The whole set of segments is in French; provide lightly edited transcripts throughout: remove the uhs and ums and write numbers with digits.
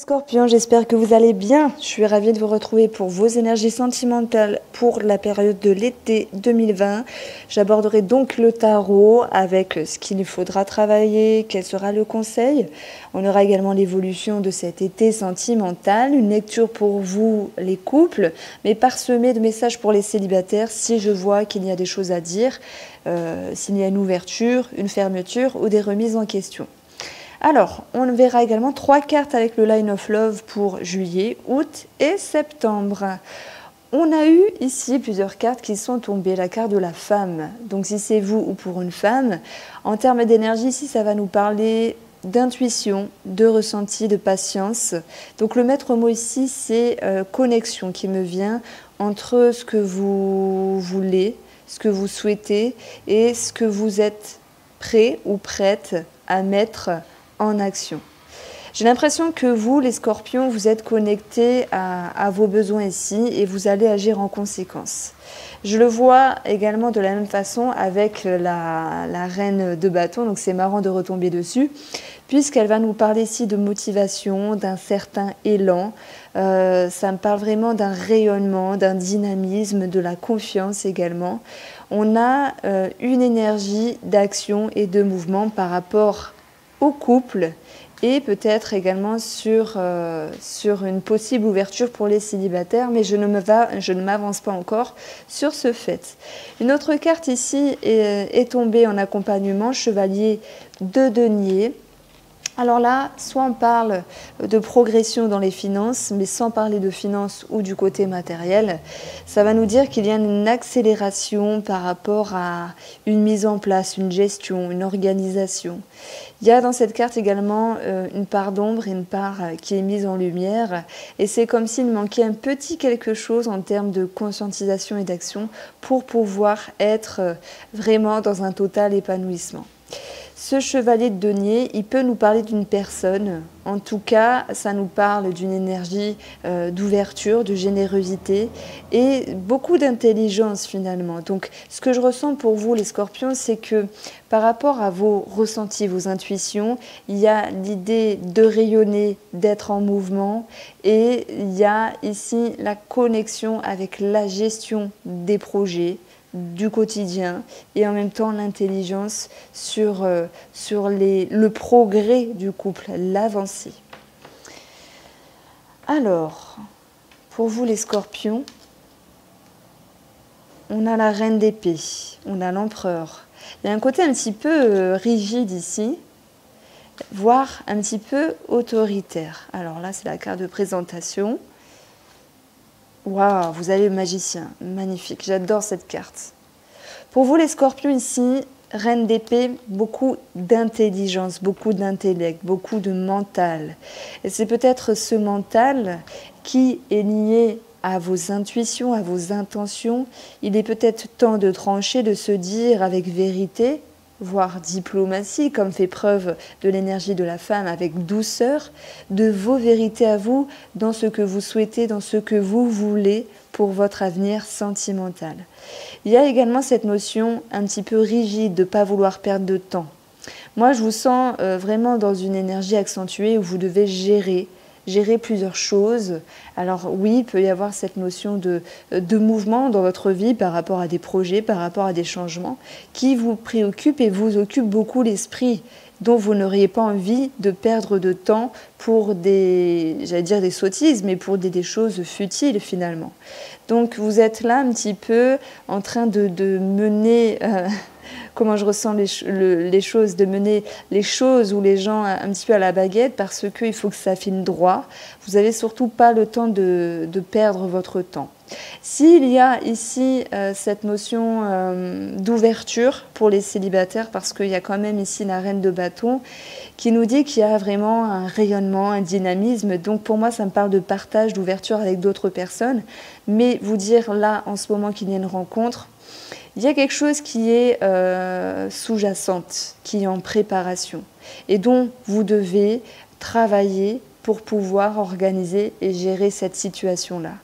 Scorpions, j'espère que vous allez bien. Je suis ravie de vous retrouver pour vos énergies sentimentales pour la période de l'été 2020. J'aborderai donc le tarot avec ce qu'il faudra travailler, quel sera le conseil. On aura également l'évolution de cet été sentimental, une lecture pour vous les couples, mais parsemée de messages pour les célibataires si je vois qu'il y a des choses à dire, s'il y a une ouverture, une fermeture ou des remises en question. Alors, on verra également 3 cartes avec le Line of Love pour juillet, août et septembre. On a eu ici plusieurs cartes qui sont tombées, la carte de la femme. Donc si c'est vous ou pour une femme, en termes d'énergie, ici ça va nous parler d'intuition, de ressenti, de patience. Donc le maître mot ici, c'est connexion qui me vient entre ce que vous voulez, ce que vous souhaitez et ce que vous êtes prêt ou prête à mettre en action. J'ai l'impression que vous, les scorpions, vous êtes connectés à vos besoins ici et vous allez agir en conséquence. Je le vois également de la même façon avec la reine de bâton, donc c'est marrant de retomber dessus, puisqu'elle va nous parler ici de motivation, d'un certain élan. Ça me parle vraiment d'un rayonnement, d'un dynamisme, de la confiance également. On a une énergie d'action et de mouvement par rapport au couple et peut-être également sur une possible ouverture pour les célibataires, mais je ne m'avance pas encore sur ce fait. Une autre carte ici est tombée en accompagnement, chevalier de denier. Alors là, soit on parle de progression dans les finances, mais sans parler de finances ou du côté matériel, ça va nous dire qu'il y a une accélération par rapport à une mise en place, une gestion, une organisation. Il y a dans cette carte également une part d'ombre et une part qui est mise en lumière, et c'est comme s'il manquait un petit quelque chose en termes de conscientisation et d'action pour pouvoir être vraiment dans un total épanouissement. Ce chevalier de denier, il peut nous parler d'une personne. En tout cas, ça nous parle d'une énergie d'ouverture, de générosité et beaucoup d'intelligence finalement. Donc, ce que je ressens pour vous, les scorpions, c'est que par rapport à vos ressentis, vos intuitions, il y a l'idée de rayonner, d'être en mouvement et il y a ici la connexion avec la gestion des projets, du quotidien et en même temps l'intelligence sur le progrès du couple, l'avancée. Alors, pour vous les scorpions, on a la reine d'épée, on a l'empereur. Il y a un côté un petit peu rigide ici, voire un petit peu autoritaire. Alors là, c'est la carte de présentation. Waouh, vous avez le magicien, magnifique, j'adore cette carte. Pour vous les scorpions ici, reine d'épée, beaucoup d'intelligence, beaucoup d'intellect, beaucoup de mental. Et c'est peut-être ce mental qui est lié à vos intuitions, à vos intentions. Il est peut-être temps de trancher, de se dire avec vérité, voire diplomatie, comme fait preuve de l'énergie de la femme avec douceur, de vos vérités à vous, dans ce que vous souhaitez, dans ce que vous voulez pour votre avenir sentimental. Il y a également cette notion un petit peu rigide de ne pas vouloir perdre de temps. Moi, je vous sens vraiment dans une énergie accentuée où vous devez gérer plusieurs choses. Alors oui, il peut y avoir cette notion de mouvement dans votre vie par rapport à des projets, par rapport à des changements qui vous préoccupent et vous occupent beaucoup l'esprit, dont vous n'auriez pas envie de perdre de temps pour des sottises, mais pour des choses futiles finalement. Donc vous êtes là un petit peu en train de mener... comment je ressens les choses, de mener les choses ou les gens un petit peu à la baguette parce qu'il faut que ça file droit. Vous n'avez surtout pas le temps de perdre votre temps. S'il y a ici cette notion d'ouverture pour les célibataires, parce qu'il y a quand même ici la reine de bâton qui nous dit qu'il y a vraiment un rayonnement, un dynamisme. Donc pour moi, ça me parle de partage, d'ouverture avec d'autres personnes. Mais vous dire là, en ce moment, qu'il y a une rencontre, il y a quelque chose qui est sous-jacente, qui est en préparation et dont vous devez travailler pour pouvoir organiser et gérer cette situation-là.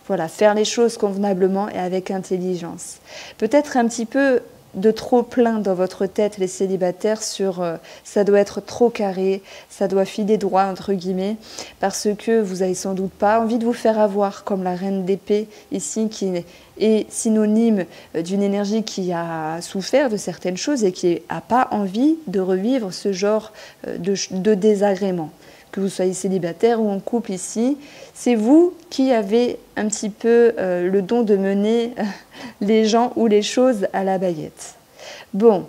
Voilà, faire les choses convenablement et avec intelligence. Peut-être un petit peu de trop plein dans votre tête, les célibataires, sur ça doit être trop carré, ça doit filer droit, entre guillemets, parce que vous avez sans doute pas envie de vous faire avoir, comme la reine d'épée ici, qui est synonyme d'une énergie qui a souffert de certaines choses et qui n'a pas envie de revivre ce genre de désagrément. Que vous soyez célibataire ou en couple ici, c'est vous qui avez un petit peu le don de mener les gens ou les choses à la baguette. Bon,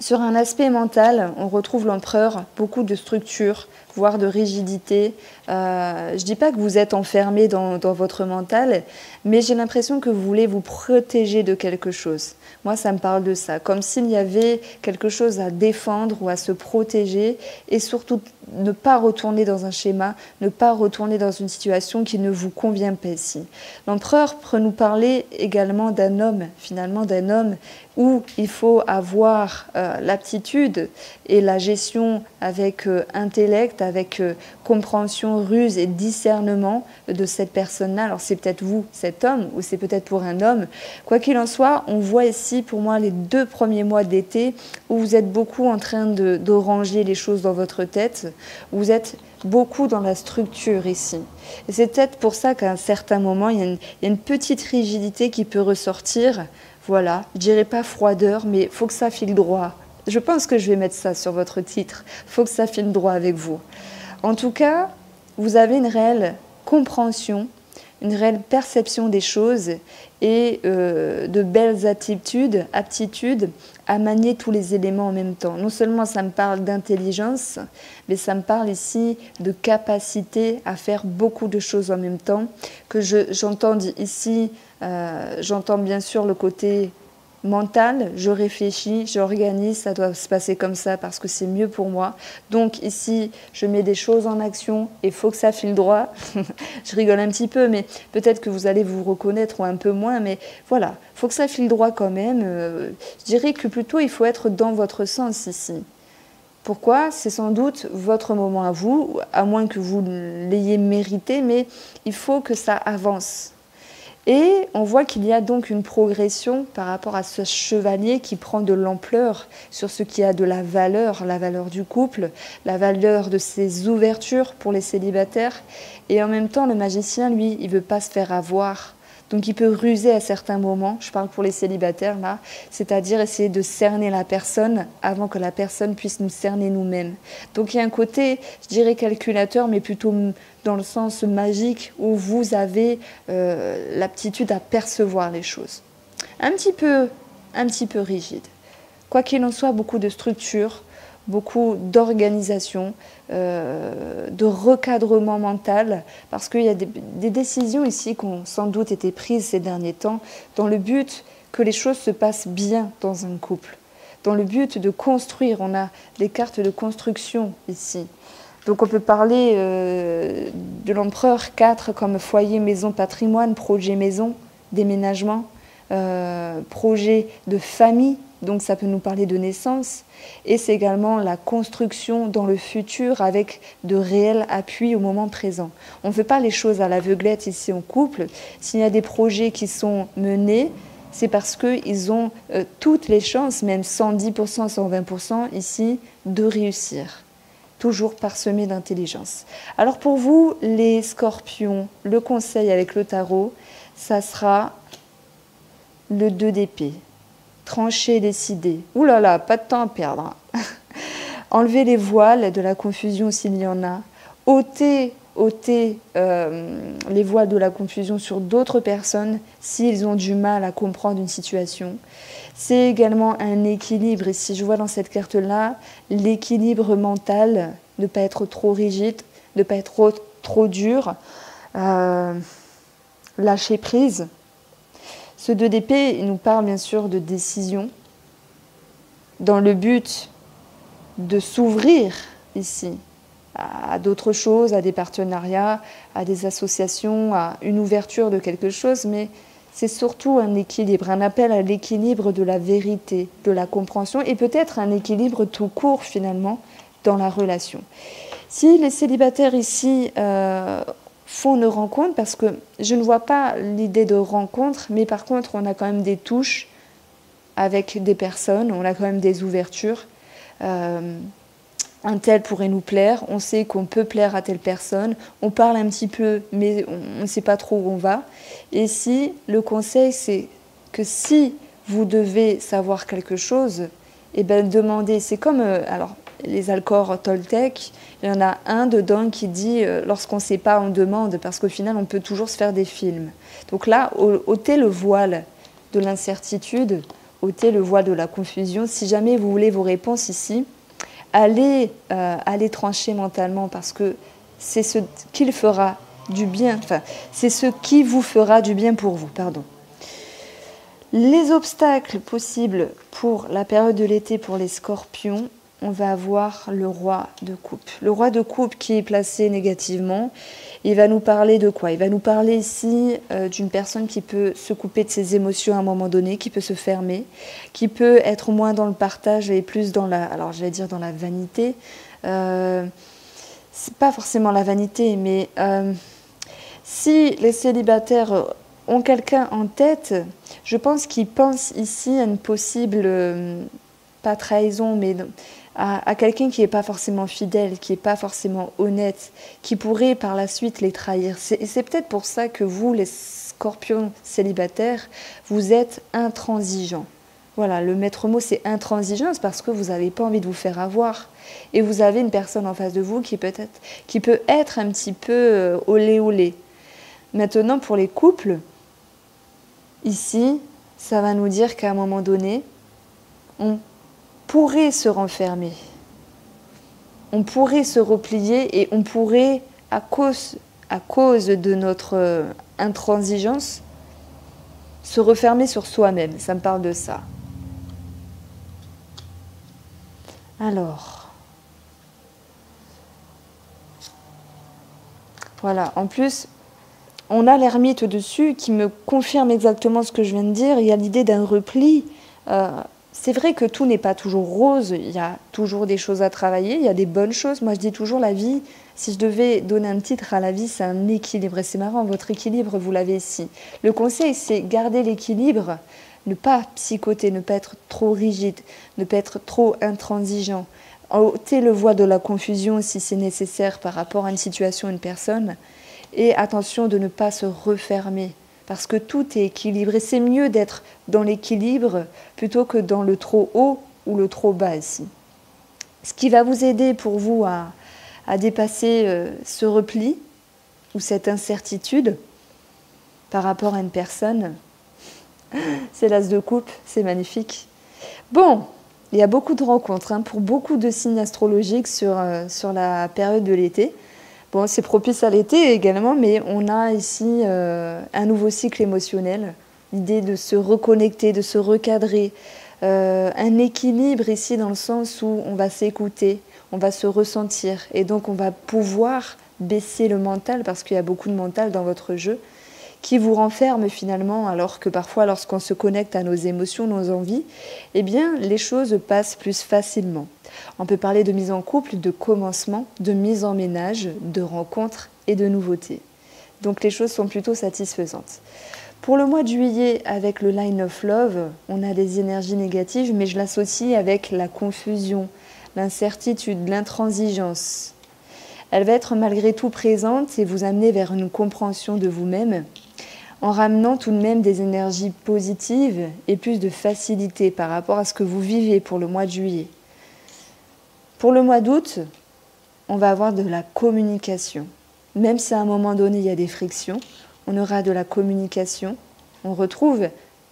sur un aspect mental, on retrouve l'empereur, beaucoup de structure, voire de rigidité. Je ne dis pas que vous êtes enfermé dans votre mental, mais j'ai l'impression que vous voulez vous protéger de quelque chose. Moi, ça me parle de ça, comme s'il y avait quelque chose à défendre ou à se protéger, et surtout ne pas retourner dans un schéma, ne pas retourner dans une situation qui ne vous convient pas ici. L'empereur peut nous parler également d'un homme, finalement d'un homme où il faut avoir l'aptitude et la gestion avec intellect, avec compréhension, ruse et discernement de cette personne-là. Alors c'est peut-être vous, cet homme, ou c'est peut-être pour un homme. Quoi qu'il en soit, on voit ici pour moi les 2 premiers mois d'été où vous êtes beaucoup en train de ranger les choses dans votre tête. Vous êtes beaucoup dans la structure ici. Et c'est peut-être pour ça qu'à un certain moment, il y a une petite rigidité qui peut ressortir. Voilà, je dirais pas froideur, mais il faut que ça file droit. Je pense que je vais mettre ça sur votre titre. Il faut que ça file droit avec vous. En tout cas, vous avez une réelle compréhension, une réelle perception des choses et de belles aptitudes à manier tous les éléments en même temps. Non seulement ça me parle d'intelligence, mais ça me parle ici de capacité à faire beaucoup de choses en même temps. Que j'entends ici, j'entends bien sûr le côté mental, je réfléchis, j'organise, ça doit se passer comme ça parce que c'est mieux pour moi. Donc ici, je mets des choses en action et il faut que ça file droit. Je rigole un petit peu, mais peut-être que vous allez vous reconnaître ou un peu moins, mais voilà, il faut que ça file droit quand même. Je dirais que plutôt il faut être dans votre sens ici. Pourquoi? C'est sans doute votre moment à vous, à moins que vous l'ayez mérité, mais il faut que ça avance. Et on voit qu'il y a donc une progression par rapport à ce chevalier qui prend de l'ampleur sur ce qui a de la valeur du couple, la valeur de ses ouvertures pour les célibataires. Et en même temps, le magicien, lui, il ne veut pas se faire avoir. Donc il peut ruser à certains moments, je parle pour les célibataires là, c'est-à-dire essayer de cerner la personne avant que la personne puisse nous cerner nous-mêmes. Donc il y a un côté, je dirais calculateur, mais plutôt dans le sens magique où vous avez l'aptitude à percevoir les choses. Un petit peu rigide. Quoi qu'il en soit, beaucoup de structure, beaucoup d'organisation, de recadrement mental, parce qu'il y a des décisions ici qui ont sans doute été prises ces derniers temps dans le but que les choses se passent bien dans un couple, dans le but de construire. On a des cartes de construction ici. Donc on peut parler de l'empereur 4 comme foyer, maison, patrimoine, projet maison, déménagement, projet de famille, donc ça peut nous parler de naissance, et c'est également la construction dans le futur avec de réels appuis au moment présent. On ne fait pas les choses à l'aveuglette ici en couple. S'il y a des projets qui sont menés, c'est parce qu'ils ont toutes les chances, même 110%, 120% ici, de réussir. Toujours parsemé d'intelligence. Alors pour vous, les scorpions, le conseil avec le tarot, ça sera le 2 d'épée. Trancher, décider. Ouh là là, pas de temps à perdre. Enlever les voiles de la confusion s'il y en a. ôter les voiles de la confusion sur d'autres personnes s'ils ont du mal à comprendre une situation. C'est également un équilibre. Et si je vois dans cette carte-là, l'équilibre mental, ne pas être trop rigide, ne pas être trop dur, lâcher prise. Ce 2 d'épée, il nous parle bien sûr de décision, dans le but de s'ouvrir ici à d'autres choses, à des partenariats, à des associations, à une ouverture de quelque chose, mais c'est surtout un équilibre, un appel à l'équilibre de la vérité, de la compréhension, et peut-être un équilibre tout court finalement dans la relation. Si les célibataires ici font une rencontre, parce que je ne vois pas l'idée de rencontre, mais par contre on a quand même des touches avec des personnes, on a quand même des ouvertures. Un tel pourrait nous plaire, on sait qu'on peut plaire à telle personne, on parle un petit peu, mais on ne sait pas trop où on va. Et si le conseil, c'est que si vous devez savoir quelque chose, eh ben demandez. C'est comme alors les alcors Toltec, il y en a un dedans qui dit lorsqu'on ne sait pas, on demande, parce qu'au final, on peut toujours se faire des films. Donc là, ôtez le voile de l'incertitude, ôtez le voile de la confusion. Si jamais vous voulez vos réponses ici, allez trancher mentalement, parce que c'est ce qu'il fera du bien, enfin, c'est ce qui vous fera du bien pour vous, pardon. Les obstacles possibles pour la période de l'été pour les scorpions, on va avoir le roi de coupe. Le roi de coupe qui est placé négativement, il va nous parler de quoi? Il va nous parler ici d'une personne qui peut se couper de ses émotions à un moment donné, qui peut se fermer, qui peut être moins dans le partage et plus dans la, alors j'allais dire dans la vanité. C'est pas forcément la vanité, mais si les célibataires ont quelqu'un en tête, je pense qu'ils pensent ici à une possible, pas trahison, mais à quelqu'un qui n'est pas forcément fidèle, qui n'est pas forcément honnête, qui pourrait par la suite les trahir. C'est peut-être pour ça que vous, les scorpions célibataires, vous êtes intransigeants. Voilà, le maître mot, c'est intransigeance, parce que vous n'avez pas envie de vous faire avoir. Et vous avez une personne en face de vous qui peut être un petit peu olé olé. Maintenant, pour les couples, ici, ça va nous dire qu'à un moment donné, on pourrait se renfermer, on pourrait se replier et on pourrait, à cause de notre intransigeance, se refermer sur soi-même. Ça me parle de ça. Alors, voilà, en plus, on a l'ermite dessus qui me confirme exactement ce que je viens de dire. Il y a l'idée d'un repli. C'est vrai que tout n'est pas toujours rose, il y a toujours des choses à travailler, il y a des bonnes choses. Moi, je dis toujours la vie, si je devais donner un titre à la vie, c'est un équilibre. Et c'est marrant, votre équilibre, vous l'avez ici. Le conseil, c'est garder l'équilibre, ne pas psychoter, ne pas être trop rigide, ne pas être trop intransigeant. Ôter le voile de la confusion si c'est nécessaire par rapport à une situation, une personne. Et attention de ne pas se refermer. Parce que tout est équilibré. C'est mieux d'être dans l'équilibre plutôt que dans le trop haut ou le trop bas ici. Ce qui va vous aider pour vous à dépasser ce repli ou cette incertitude par rapport à une personne, c'est l'as de coupe, c'est magnifique. Bon, il y a beaucoup de rencontres pour beaucoup de signes astrologiques sur la période de l'été. Bon, c'est propice à l'été également, mais on a ici un nouveau cycle émotionnel, l'idée de se reconnecter, de se recadrer, un équilibre ici dans le sens où on va s'écouter, on va se ressentir, et donc on va pouvoir baisser le mental, parce qu'il y a beaucoup de mental dans votre jeu, qui vous renferme finalement, alors que parfois lorsqu'on se connecte à nos émotions, nos envies, eh bien les choses passent plus facilement. On peut parler de mise en couple, de commencement, de mise en ménage, de rencontres et de nouveautés. Donc les choses sont plutôt satisfaisantes. Pour le mois de juillet, avec le Line of Love, on a des énergies négatives, mais je l'associe avec la confusion, l'incertitude, l'intransigeance. Elle va être malgré tout présente et vous amener vers une compréhension de vous-même, en ramenant tout de même des énergies positives et plus de facilité par rapport à ce que vous vivez pour le mois de juillet. Pour le mois d'août, on va avoir de la communication. Même si à un moment donné, il y a des frictions, on aura de la communication. On retrouve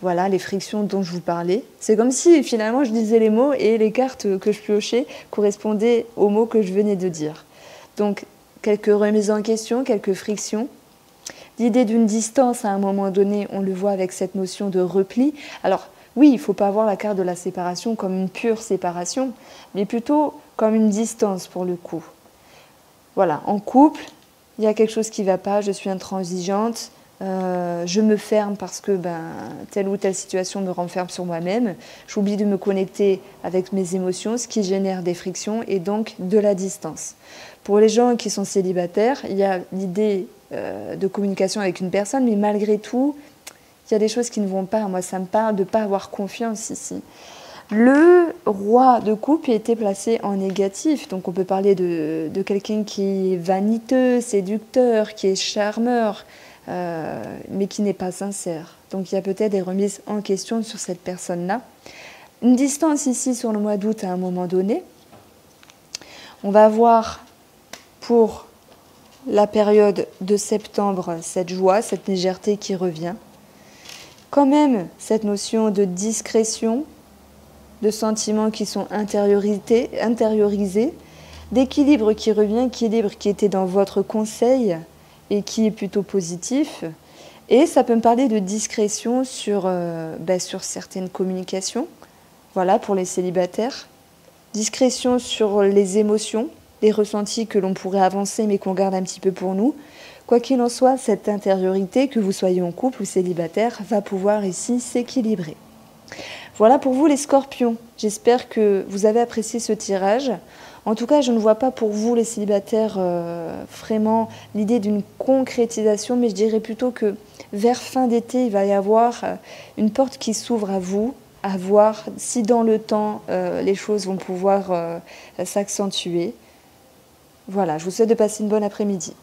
voilà, les frictions dont je vous parlais. C'est comme si finalement je disais les mots et les cartes que je piochais correspondaient aux mots que je venais de dire. Donc, quelques remises en question, quelques frictions. L'idée d'une distance, à un moment donné, on le voit avec cette notion de repli. Alors, oui, il ne faut pas voir la carte de la séparation comme une pure séparation, mais plutôt comme une distance pour le coup. Voilà, en couple, il y a quelque chose qui ne va pas, je suis intransigeante, je me ferme parce que telle ou telle situation me renferme sur moi-même, j'oublie de me connecter avec mes émotions, ce qui génère des frictions et donc de la distance. Pour les gens qui sont célibataires, il y a l'idée de communication avec une personne, mais malgré tout, Il y a des choses qui ne vont pas. Moi, ça me parle de ne pas avoir confiance ici. Le roi de coupe a été placé en négatif. Donc, on peut parler de quelqu'un qui est vaniteux, séducteur, qui est charmeur, mais qui n'est pas sincère. Donc, il y a peut-être des remises en question sur cette personne-là. Une distance ici sur le mois d'août à un moment donné. On va voir pour la période de septembre cette joie, cette légèreté qui revient. Quand même cette notion de discrétion, de sentiments qui sont intériorisés, d'équilibre qui revient, équilibre qui était dans votre conseil et qui est plutôt positif. Et ça peut me parler de discrétion sur certaines communications, voilà, pour les célibataires. Discrétion sur les émotions, les ressentis que l'on pourrait avancer mais qu'on garde un petit peu pour nous. Quoi qu'il en soit, cette intériorité, que vous soyez en couple ou célibataire, va pouvoir ici s'équilibrer. Voilà pour vous les scorpions. J'espère que vous avez apprécié ce tirage. En tout cas, je ne vois pas pour vous les célibataires vraiment l'idée d'une concrétisation, mais je dirais plutôt que vers fin d'été, il va y avoir une porte qui s'ouvre à vous, à voir si dans le temps, les choses vont pouvoir s'accentuer. Voilà, je vous souhaite de passer une bonne après-midi.